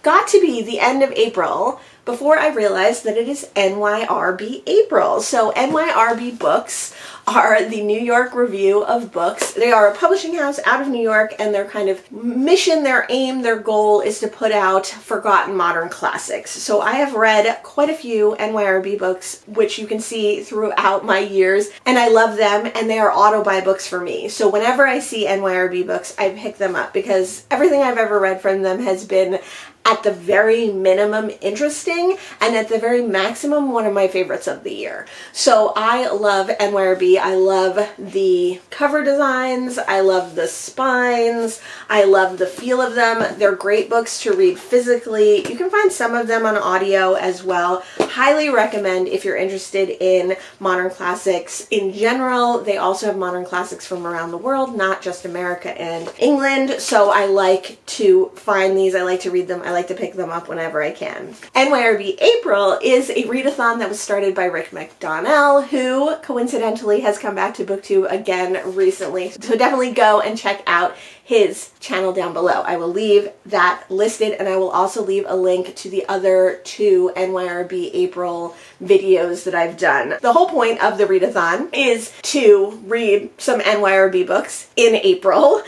got to be the end of April before I realized that it is NYRB April. So NYRB Books are the New York Review of Books. They are a publishing house out of New York, and their kind of mission, their aim, their goal is to put out forgotten modern classics. So I have read quite a few NYRB books, which you can see throughout my years, and I love them, and they are auto-buy books for me. So whenever I see NYRB books, I pick them up because everything I've ever read from them has been at the very minimum interesting, and at the very maximum one of my favorites of the year. So I love NYRB. I love the cover designs. I love the spines. I love the feel of them. They're great books to read physically. You can find some of them on audio as well. Highly recommend if you're interested in modern classics in general. They also have modern classics from around the world, not just America and England. So I like to find these. I like to read them. I like to pick them up whenever I can. NYRB April is a readathon that was started by Rick McDonnell, who coincidentally has come back to BookTube again recently. So definitely go and check out his channel down below. I will leave that listed, and I will also leave a link to the other 2 NYRB April videos that I've done. The whole point of the readathon is to read some NYRB books in April.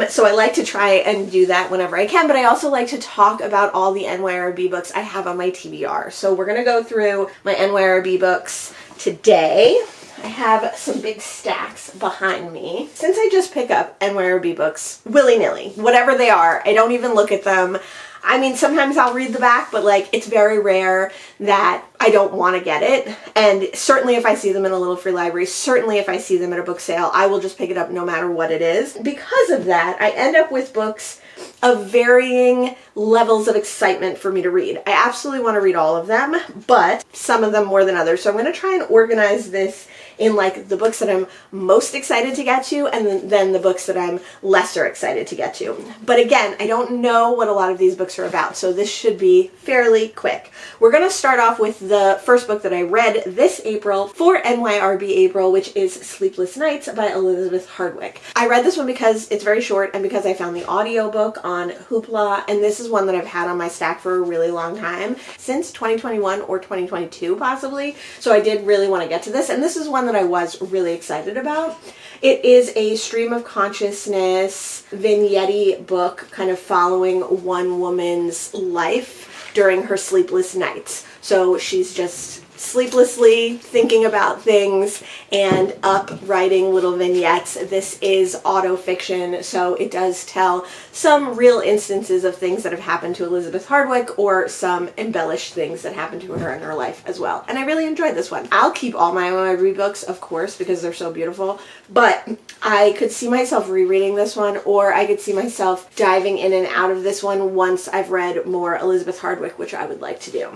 So I like to try and do that whenever I can, but I also like to talk about all the NYRB books I have on my TBR. So we're gonna go through my NYRB books today. I have some big stacks behind me. Since I just pick up NYRB books willy-nilly, whatever they are, I don't even look at them. I mean, sometimes I'll read the back, but like, it's very rare that I don't want to get it. And certainly if I see them in a little free library, certainly if I see them at a book sale, I will just pick it up no matter what it is. Because of that, I end up with books of varying levels of excitement for me to read. I absolutely want to read all of them, but some of them more than others. So I'm going to try and organize this in like the books that I'm most excited to get to, and then the books that I'm lesser excited to get to. But again, I don't know what a lot of these books are about, so this should be fairly quick. We're going to start off with the first book that I read this April for NYRB April, which is Sleepless Nights by Elizabeth Hardwick. I read this one because it's very short and because I found the audiobook on Hoopla, and this is one that I've had on my stack for a really long time, since 2021 or 2022 possibly, so I did really want to get to this, and this is one that I was really excited about. It is a stream of consciousness vignette book kind of following one woman's life during her sleepless nights. So she's just sleeplessly thinking about things and up writing little vignettes. This is autofiction, so it does tell some real instances of things that have happened to Elizabeth Hardwick, or some embellished things that happened to her in her life as well. And I really enjoyed this one. I'll keep all my NYRB books, of course, because they're so beautiful, but I could see myself rereading this one, or I could see myself diving in and out of this one once I've read more Elizabeth Hardwick, which I would like to do.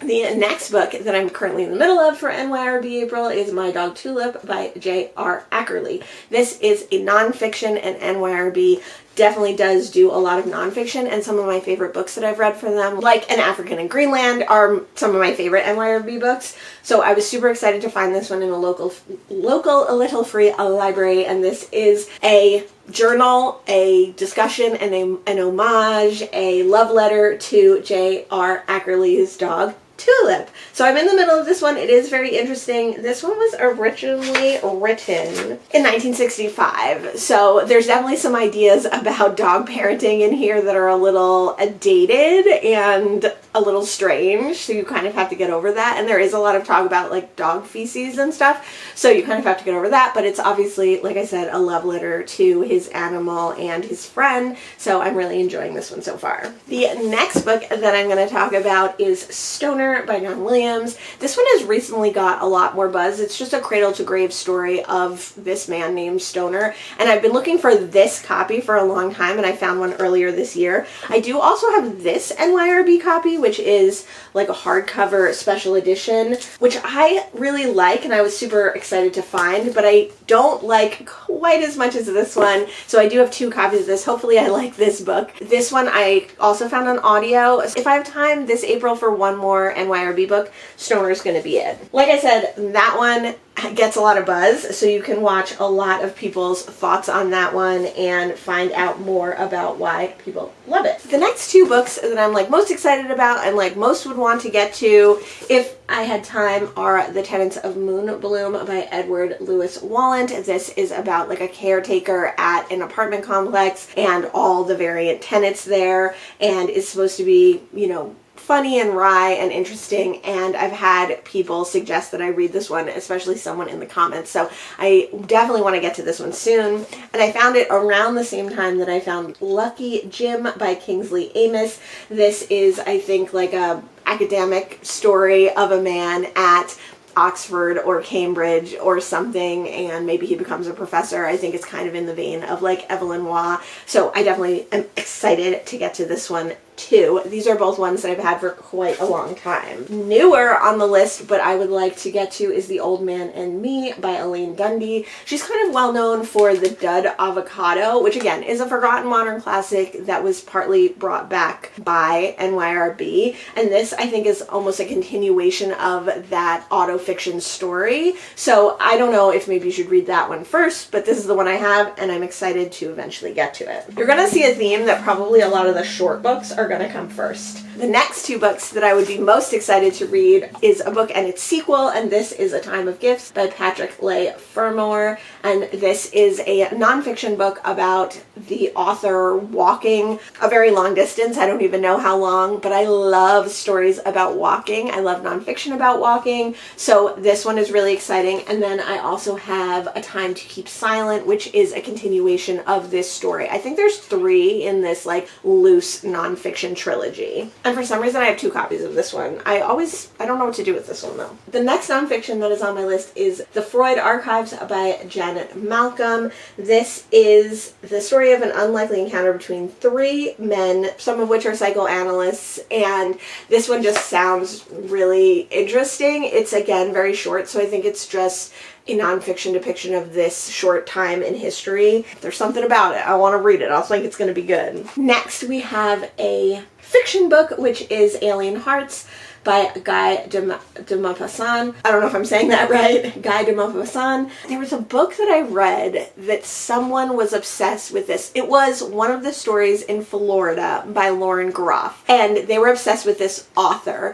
The next book that I'm currently in the middle of for NYRB April is My Dog Tulip by J.R. Ackerley. This is a nonfiction, and NYRB definitely does do a lot of nonfiction, and some of my favorite books that I've read from them, like An African in Greenland, are some of my favorite NYRB books. So I was super excited to find this one in a local a little free library, and this is a journal, a discussion, and an homage, a love letter to J.R. Ackerley's dog Tulip. So I'm in the middle of this one. It is very interesting. This one was originally written in 1965. So there's definitely some ideas about dog parenting in here that are a little dated and a little strange. So you kind of have to get over that. And there is a lot of talk about like dog feces and stuff. So you kind of have to get over that. But it's obviously, like I said, a love letter to his animal and his friend. So I'm really enjoying this one so far. The next book that I'm going to talk about is Stoner by John Williams. This one has recently got a lot more buzz. It's just a cradle-to-grave story of this man named Stoner, and I've been looking for this copy for a long time, and I found one earlier this year. I do also have this NYRB copy, which is like a hardcover special edition, which I really like, and I was super excited to find, but I don't like quite as much as this one, so I do have 2 copies of this. Hopefully I like this book. This one I also found on audio. If I have time this April for one more NYRB book, Stoner's going to be it. Like I said, that one gets a lot of buzz, so you can watch a lot of people's thoughts on that one and find out more about why people love it. The next two books that I'm like most excited about and like most would want to get to if I had time are The Tenets of Moon Bloom by Edward Lewis Wallant. This is about like a caretaker at an apartment complex and all the variant tenants there, and it's supposed to be, you know, funny and wry and interesting, and I've had people suggest that I read this one, especially someone in the comments, so I definitely want to get to this one soon. And I found it around the same time that I found Lucky Jim by Kingsley Amis. This is, I think, like a academic story of a man at Oxford or Cambridge or something, and maybe he becomes a professor. I think it's kind of in the vein of like Evelyn Waugh, so I definitely am excited to get to this one too. These are both ones that I've had for quite a long time. Newer on the list, but I would like to get to, is The Old Man and Me by Elaine Dundee. She's kind of well known for The Dud Avocado, which again is a forgotten modern classic that was partly brought back by NYRB, and this I think is almost a continuation of that autofiction story, so I don't know if maybe you should read that one first, but this is the one I have and I'm excited to eventually get to it. You're gonna see a theme that probably a lot of the short books are going to come first. The next two books that I would be most excited to read is a book and its sequel, and this is A Time of Gifts by Patrick Leigh Fermor, and this is a nonfiction book about the author walking a very long distance. I don't even know how long, but I love stories about walking. I love nonfiction about walking, so this one is really exciting. And then I also have A Time to Keep Silent, which is a continuation of this story. I think there's 3 in this like loose nonfiction trilogy. And for some reason I have 2 copies of this one. I don't know what to do with this one though. The next nonfiction that is on my list is The Freud Archives by Janet Malcolm. This is the story of an unlikely encounter between 3 men, some of which are psychoanalysts, and this one just sounds really interesting. It's again very short, so I think it's just a nonfiction depiction of this short time in history. There's something about it. I want to read it. I think it's going to be good. Next, we have a fiction book, which is Alien Hearts by Guy de Maupassant. I don't know if I'm saying that right. Guy de Maupassant. There was a book that I read that someone was obsessed with this. It was one of the stories in Florida by Lauren Groff, and they were obsessed with this author.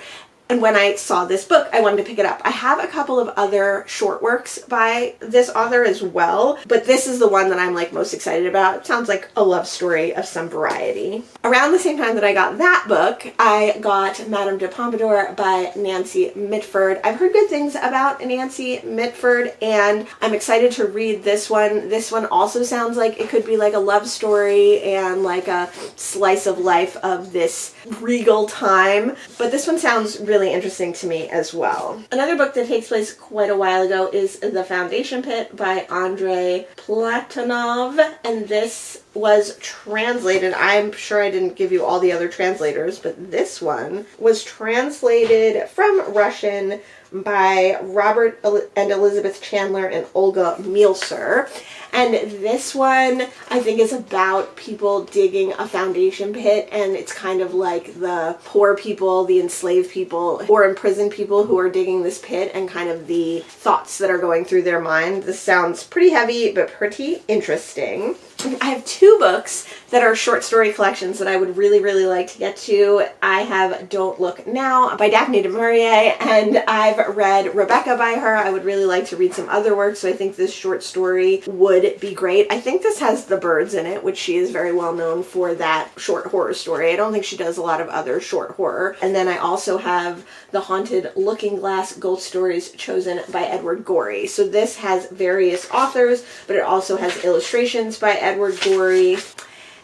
And when I saw this book, I wanted to pick it up. I have a couple of other short works by this author as well, but this is the one that I'm like most excited about. It sounds like a love story of some variety. Around the same time that I got that book, I got Madame de Pompadour by Nancy Mitford. I've heard good things about Nancy Mitford, and I'm excited to read this one. This one also sounds like it could be like a love story and like a slice of life of this regal time, but this one sounds really interesting to me as well. Another book that takes place quite a while ago is The Foundation Pit by Andrei Platonov, and this was translated, I'm sure I didn't give you all the other translators, but this one was translated from Russian by Robert and Elizabeth Chandler and Olga Mielser. And this one, I think, is about people digging a foundation pit, and it's kind of like the poor people, the enslaved people, or imprisoned people who are digging this pit, and kind of the thoughts that are going through their mind. This sounds pretty heavy, but pretty interesting. I have 2 books that are short story collections that I would really, really like to get to. I have Don't Look Now by Daphne du Maurier, and I've read Rebecca by her. I would really like to read some other works, so I think this short story would be great. I think this has The Birds in it, which she is very well known for that short horror story. I don't think she does a lot of other short horror. And then I also have The Haunted Looking Glass Ghost Stories Chosen by Edward Gorey. So this has various authors, but it also has illustrations by Edward Gorey.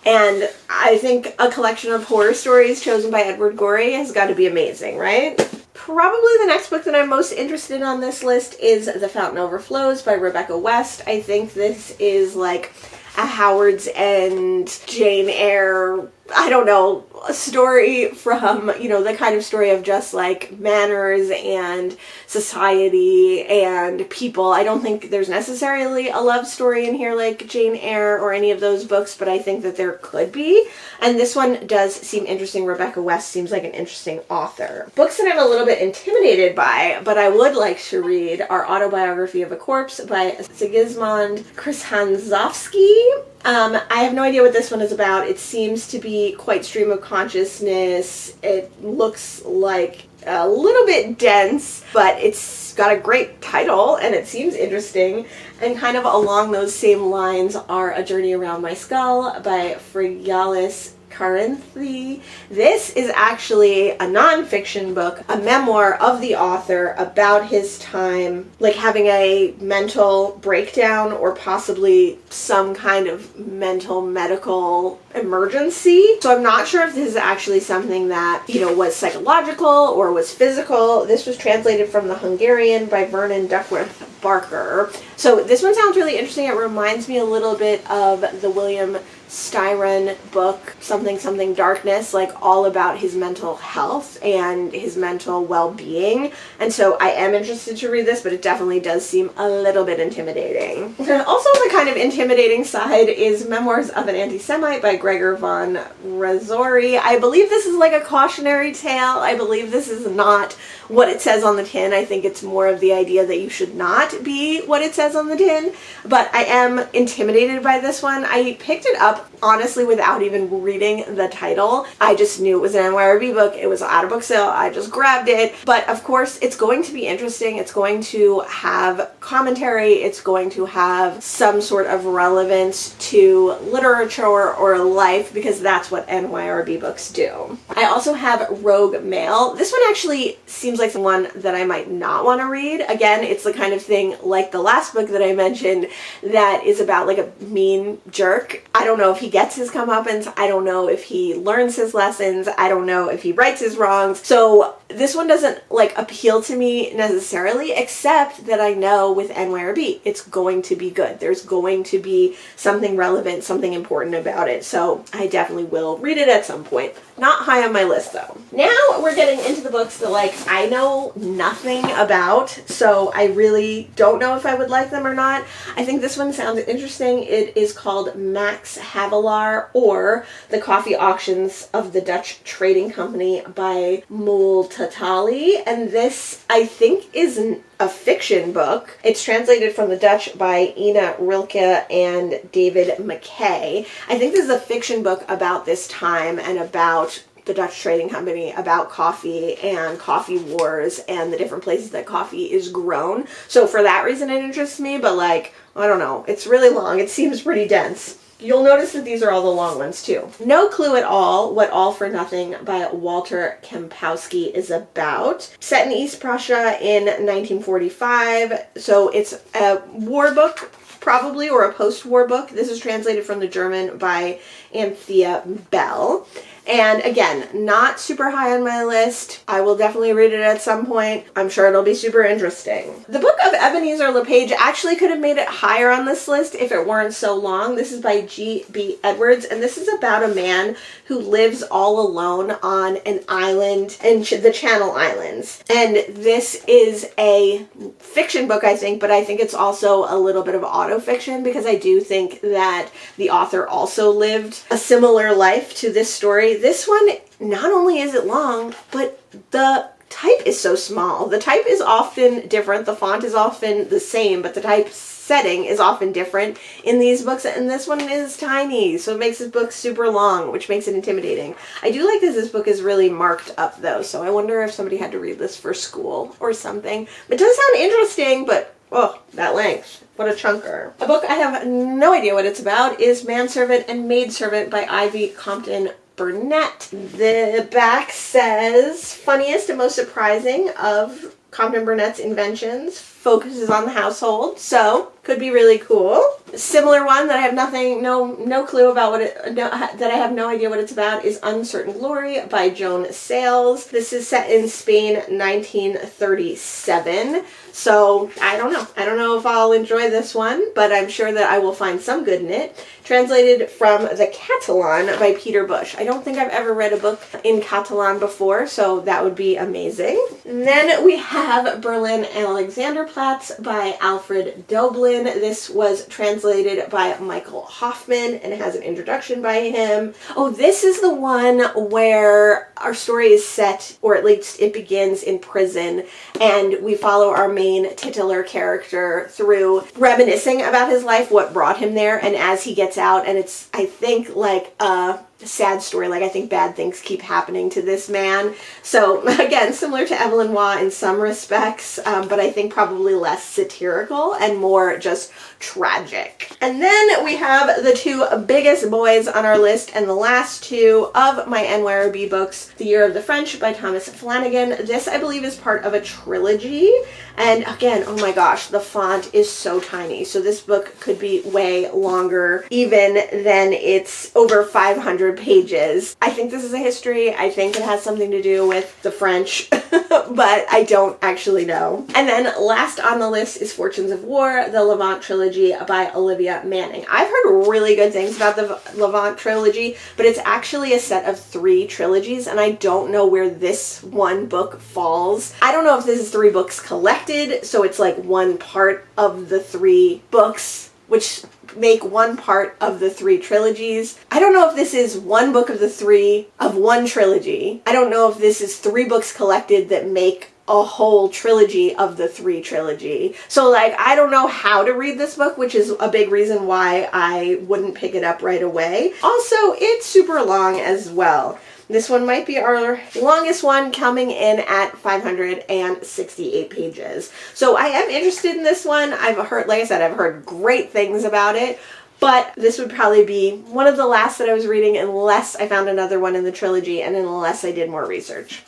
And I think a collection of horror stories chosen by Edward Gorey has got to be amazing, right? Probably the next book that I'm most interested in on this list is The Fountain Overflows by Rebecca West. I think this is like a Howard's End, Jane Eyre I don't know, a story from, you know, the kind of story of just like manners and society and people. I don't think there's necessarily a love story in here like Jane Eyre or any of those books, but I think that there could be. And this one does seem interesting. Rebecca West seems like an interesting author. Books that I'm a little bit intimidated by, but I would like to read, are Autobiography of a Corpse by Sigismund Krzyzanowski. I have no idea what this one is about. It seems to be quite stream of consciousness. It looks like a little bit dense, but it's got a great title and it seems interesting. And kind of along those same lines are A Journey Around My Skull by Frigalis Carinthi. This is actually a nonfiction book, a memoir of the author about his time, like having a mental breakdown or possibly some kind of mental medical emergency. So I'm not sure if this is actually something that, you know, was psychological or was physical. This was translated from the Hungarian by Vernon Duckworth Barker. So this one sounds really interesting. It reminds me a little bit of the William Styron book, Something Darkness, like all about his mental health and his mental well-being. And so I am interested to read this, but it definitely does seem a little bit intimidating. Also on the kind of intimidating side is Memoirs of an Anti-Semite by Gregor von Razori. I believe this is like a cautionary tale. I believe this is not what it says on the tin. I think it's more of the idea that you should not be what it says on the tin. But I am intimidated by this one. I picked it up honestly without even reading the title. I just knew it was an NYRB book. It was at a book sale. I just grabbed it. But of course it's going to be interesting. It's going to have commentary. It's going to have some sort of relevance to literature or life, because that's what NYRB books do. I also have Rogue Mail. This one actually seems like one that I might not want to read. Again, it's the kind of thing like the last book that I mentioned that is about like a mean jerk. I don't know if he gets his comeuppance. I don't know if he learns his lessons. I don't know if he rights his wrongs. So this one doesn't like appeal to me necessarily, except that I know with NYRB it's going to be good. There's going to be something relevant, something important about it. So I definitely will read it at some point. Not high on my list though. Now we're getting into the books that like I know nothing about, so I really don't know if I would like them or not. I think this one sounds interesting. It is called Max Havelaar, or The Coffee Auctions of the Dutch Trading Company by Moul Tatali. And this, I think, is a fiction book. It's translated from the Dutch by Ina Rilke and David McKay. I think this is a fiction book about this time and about the Dutch Trading Company, about coffee and coffee wars and the different places that coffee is grown. So for that reason it interests me, but like, I don't know, it's really long. It seems pretty dense. You'll notice that these are all the long ones too. No Clue at All, What All for Nothing by Walter Kempowski is about. Set in East Prussia in 1945. So it's a war book, probably, or a post-war book. This is translated from the German by Anthea Bell. And again, not super high on my list. I will definitely read it at some point. I'm sure it'll be super interesting. The Book of Ebenezer LePage actually could have made it higher on this list if it weren't so long. This is by G.B. Edwards, and this is about a man who lives all alone on an island in the Channel Islands. And this is a fiction book, I think, but I think it's also a little bit of autofiction, because I do think that the author also lived a similar life to this story. This one, not only is it long, but the type is so small. The type is often different. The font is often the same, but the type setting is often different in these books, and this one is tiny, so it makes this book super long, which makes it intimidating. I do like that this book is really marked up though, so I wonder if somebody had to read this for school or something. It does sound interesting, but oh, that length. What a chunker. A book I have no idea what it's about is Manservant and Maidservant by Ivy Compton Burnett. The back says, funniest and most surprising of Compton Burnett's inventions, focuses on the household, so could be really cool. Similar one that I have no clue about what that I have no idea what it's about is Uncertain Glory by Joan Sales. This is set in Spain, 1937. So I don't know. I don't know if I'll enjoy this one, but I'm sure that I will find some good in it. Translated from the Catalan by Peter Bush. I don't think I've ever read a book in Catalan before, so that would be amazing. And then we have Berlin Alexanderplatz by Alfred Doblin. This was translated by Michael Hoffman and it has an introduction by him. Oh, this is the one where our story is set, or at least it begins in prison, and we follow our main titular character through reminiscing about his life, what brought him there, and as he gets out, and it's, I think, like a sad story. Like, I think bad things keep happening to this man. So again, similar to Evelyn Waugh in some respects, but I think probably less satirical and more just tragic. And then we have the two biggest boys on our list and the last two of my NYRB books, The Year of the French by Thomas Flanagan. This, I believe, is part of a trilogy. And again, oh my gosh, the font is so tiny. So this book could be way longer even than its over 500 pages. I think this is a history. I think it has something to do with the French, but I don't actually know. And then last on the list is Fortunes of War, the Levant trilogy by Olivia Manning. I've heard really good things about the Levant trilogy, but it's actually a set of 3 trilogies, and I don't know where this one book falls. I don't know if this is 3 books collected, so it's like one part of the 3 books, which make one part of the 3 trilogies. I don't know if this is one book of the 3 of one trilogy. I don't know if this is 3 books collected that make a whole trilogy of the 3 trilogy. So like, I don't know how to read this book, which is a big reason why I wouldn't pick it up right away. Also, it's super long as well. This one might be our longest one, coming in at 568 pages. So I am interested in this one. I've heard, like I said, I've heard great things about it, but this would probably be one of the last that I was reading unless I found another one in the trilogy and unless I did more research.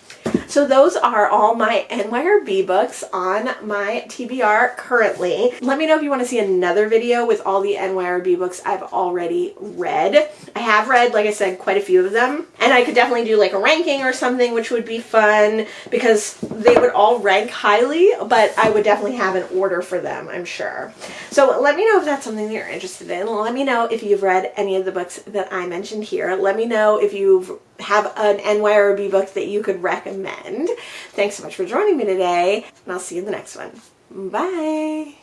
So those are all my NYRB books on my TBR currently. Let me know if you want to see another video with all the NYRB books I've already read. I have read, like I said, quite a few of them, and I could definitely do like a ranking or something, which would be fun because they would all rank highly, but I would definitely have an order for them, I'm sure. So let me know if that's something that you're interested in. Let me know if you've read any of the books that I mentioned here. Let me know if you have an NYRB book that you could recommend. Thanks so much for joining me today, and I'll see you in the next one. Bye!